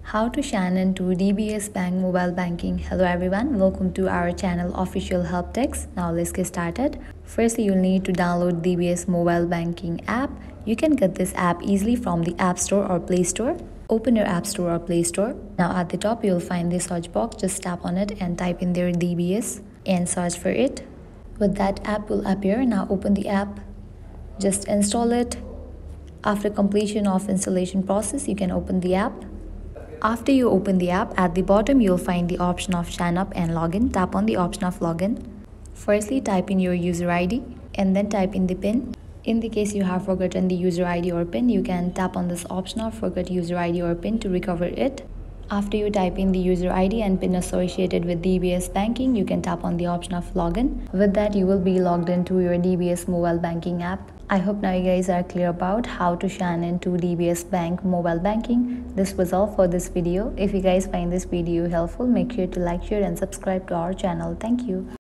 How to sign into DBS Bank Mobile Banking. Hello everyone, welcome to our channel Official Help Text. Now let's get started. Firstly, you'll need to download DBS Mobile Banking app. You can get this app easily from the App Store or Play Store. Open your App Store or Play Store. Now at the top, you'll find the search box. Just tap on it and type in there DBS and search for it. With that app will appear. Now open the app. Just install it. After completion of installation process, you can open the app. After you open the app, at the bottom you'll find the option of sign up and login. Tap on the option of login. Firstly, type in your user ID and then type in the PIN. In the case you have forgotten the user ID or PIN, you can tap on this option of forget user ID or PIN to recover it. After you type in the user ID and PIN associated with DBS Banking, you can tap on the option of login. With that, you will be logged into your DBS Mobile Banking app. I hope now you guys are clear about how to sign into DBS Bank Mobile Banking. This was all for this video. If you guys find this video helpful, make sure to like, share and subscribe to our channel. Thank you.